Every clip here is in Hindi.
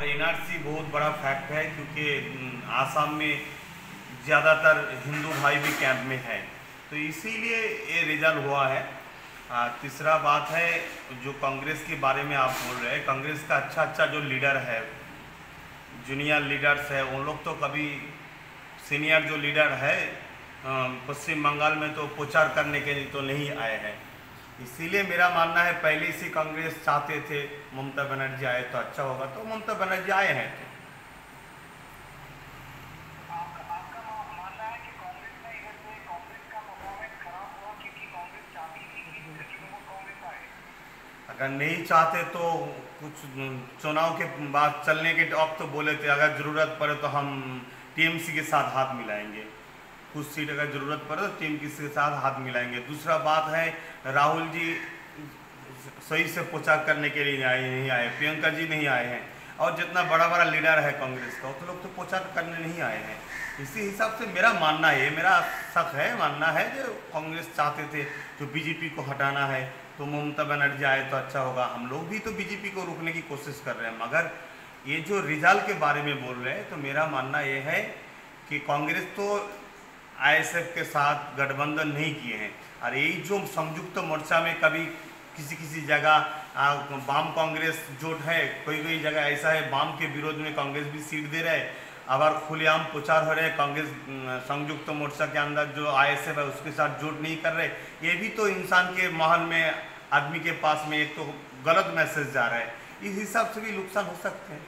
और एनआरसी बहुत बड़ा फैक्ट है, क्योंकि आसाम में ज़्यादातर हिंदू भाई भी कैंप में है, तो इसीलिए ये रिजल्ट हुआ है। तीसरा बात है, जो कांग्रेस के बारे में आप बोल रहे हैं, कांग्रेस का अच्छा जो लीडर है, जूनियर लीडर्स है, उन लोग तो कभी सीनियर जो लीडर है पश्चिम बंगाल में तो प्रचार करने के लिए तो नहीं आए हैं। इसीलिए मेरा मानना है पहले से कांग्रेस चाहते थे ममता बनर्जी आए तो अच्छा होगा, तो ममता बनर्जी आए हैं। तो अगर नहीं चाहते तो कुछ चुनाव के बाद चलने के अब तो बोले थे अगर ज़रूरत पड़े तो हम टीएमसी के साथ हाथ मिलाएंगे, कुछ सीट अगर ज़रूरत पड़े तो टीएमसी के साथ हाथ मिलाएंगे। दूसरा बात है, राहुल जी सही से प्रचार करने के लिए नहीं आए, प्रियंका जी नहीं आए हैं, और जितना बड़ा बड़ा लीडर है कांग्रेस का तो लोग तो प्रचार करने नहीं आए हैं। इसी हिसाब से मेरा मानना है, मेरा शक है, मानना है जो कांग्रेस चाहते थे जो बीजेपी को हटाना है तो ममता बनर्जी आए तो अच्छा होगा। हम लोग भी तो बीजेपी को रोकने की कोशिश कर रहे हैं, मगर ये जो रिजल्ट के बारे में बोल रहे हैं तो मेरा मानना ये है कि कांग्रेस तो आईएसएफ के साथ गठबंधन नहीं किए हैं, और यही जो संयुक्त मोर्चा में कभी किसी जगह वाम कांग्रेस जोट है, कोई जगह ऐसा है वाम के विरोध में कांग्रेस भी सीट दे रहा है, अब खुलेआम प्रचार हो रहे हैं कांग्रेस संयुक्त मोर्चा के अंदर जो आईएसएफ है उसके साथ जोट नहीं कर रहे। ये भी तो इंसान के महल में आदमी के पास में एक तो गलत मैसेज जा रहा है, इस हिसाब से भी नुकसान हो सकते हैं।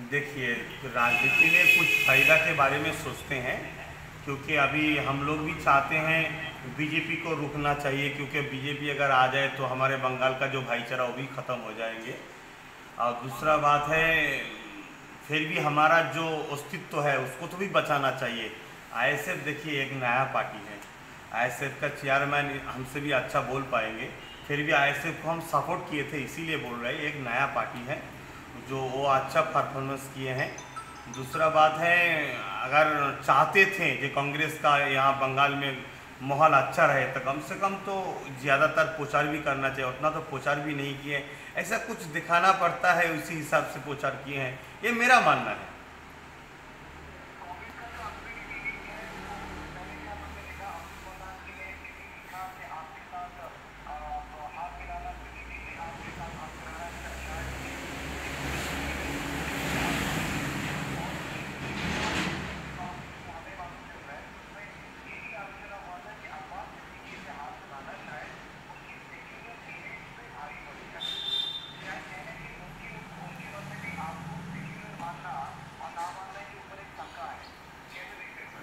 देखिए, राजनीति में कुछ फायदा के बारे में सोचते हैं, क्योंकि अभी हम लोग भी चाहते हैं बीजेपी को रुकना चाहिए, क्योंकि बीजेपी अगर आ जाए तो हमारे बंगाल का जो भाईचारा वो भी ख़त्म हो जाएंगे। और दूसरा बात है, फिर भी हमारा जो अस्तित्व है उसको तो भी बचाना चाहिए। आईएसएफ देखिए एक नया पार्टी है, आईएसएफ का चेयरमैन हमसे भी अच्छा बोल पाएंगे, फिर भी आईएसएफ को हम सपोर्ट किए थे इसीलिए बोल रहे हैं, एक नया पार्टी है जो वो अच्छा परफॉर्मेंस किए हैं। दूसरा बात है, अगर चाहते थे कि कांग्रेस का यहाँ बंगाल में माहौल अच्छा रहे तो कम से कम तो ज़्यादातर प्रचार भी करना चाहिए, उतना तो प्रचार भी नहीं किए, ऐसा कुछ दिखाना पड़ता है, उसी हिसाब से प्रचार किए हैं, ये मेरा मानना है।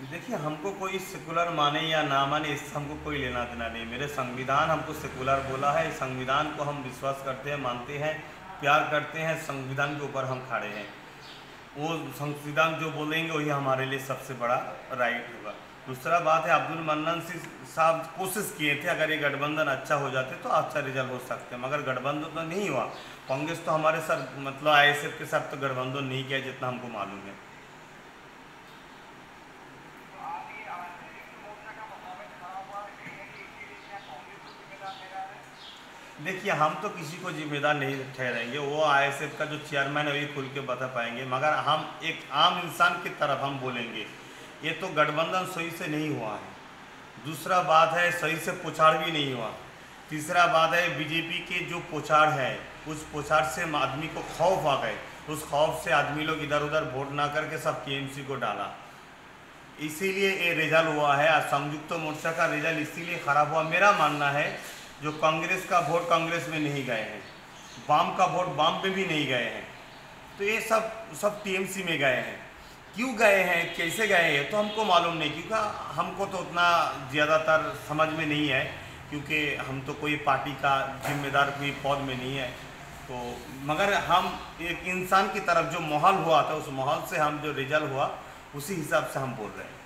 देखिए, हमको कोई सेकुलर माने या ना माने इससे हमको कोई लेना देना नहीं। मेरे संविधान हमको सेकुलर बोला है, संविधान को हम विश्वास करते हैं, मानते हैं, प्यार करते हैं, संविधान के ऊपर हम खड़े हैं। वो संविधान जो बोलेंगे वही हमारे लिए सबसे बड़ा राइट होगा। दूसरा बात है, अब्दुल मन्नान साहब कोशिश किए थे अगर ये गठबंधन अच्छा हो जाते तो अच्छा रिजल्ट हो सकते हैं, मगर गठबंधन तो नहीं हुआ। कांग्रेस तो हमारे साथ मतलब आईएसएफ के साथ तो गठबंधन नहीं किया जितना हमको मालूम है। देखिए, हम तो किसी को जिम्मेदार नहीं ठहराएंगे, वो आईएसएफ का जो चेयरमैन है वही खुल के बता पाएंगे, मगर हम एक आम इंसान की तरफ हम बोलेंगे ये तो गठबंधन सही से नहीं हुआ है। दूसरा बात है, सही से प्रचार भी नहीं हुआ। तीसरा बात है, बीजेपी के जो प्रचार है उस प्रचार से आदमी को खौफ आ गए, उस खौफ से आदमी लोग इधर उधर वोट ना करके सब टीएमसी को डाला, इसीलिए ये रिजल्ट हुआ है। संयुक्त मोर्चा का रिजल्ट इसीलिए ख़राब हुआ। मेरा मानना है जो कांग्रेस का वोट कांग्रेस में नहीं गए हैं, वाम का वोट वाम में भी नहीं गए हैं, तो ये सब टीएमसी में गए हैं। क्यों गए हैं, कैसे गए हैं तो हमको मालूम नहीं, क्योंकि हमको तो उतना ज़्यादातर समझ में नहीं है, क्योंकि हम तो कोई पार्टी का जिम्मेदार कोई पद में नहीं है। तो मगर हम एक इंसान की तरफ जो माहौल हुआ था उस माहौल से हम जो रिजल्ट हुआ उसी हिसाब से हम बोल रहे हैं।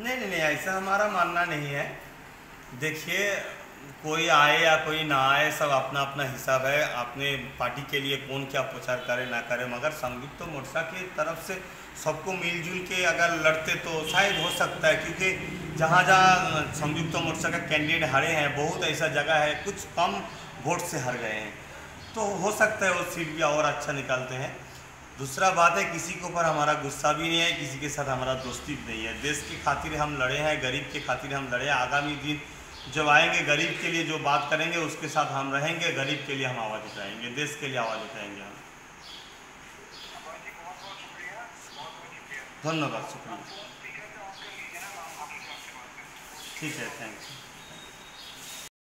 नहीं नहीं नहीं, ऐसा हमारा मानना नहीं है। देखिए, कोई आए या कोई ना आए, सब अपना अपना हिसाब है। अपने पार्टी के लिए कौन क्या प्रचार करे ना करे, मगर संयुक्त मोर्चा की तरफ से सबको मिलजुल के अगर लड़ते तो शायद हो सकता है, क्योंकि जहाँ जहाँ संयुक्त मोर्चा का कैंडिडेट हारे हैं, बहुत ऐसा जगह है कुछ कम वोट से हार गए हैं, तो हो सकता है वो सीट भी और अच्छा निकालते हैं। दूसरा बात है, किसी के ऊपर हमारा गुस्सा भी नहीं है, किसी के साथ हमारा दोस्ती भी नहीं है। देश की खातिर हम लड़े हैं, गरीब के खातिर हम लड़े हैं। आगामी दिन जब आएंगे, गरीब के लिए जो बात करेंगे उसके साथ हम रहेंगे, गरीब के लिए हम आवाज़ उठाएंगे, देश के लिए आवाज़ उठाएंगे हम। धन्यवाद, शुक्रिया। ठीक है, थैंक यू।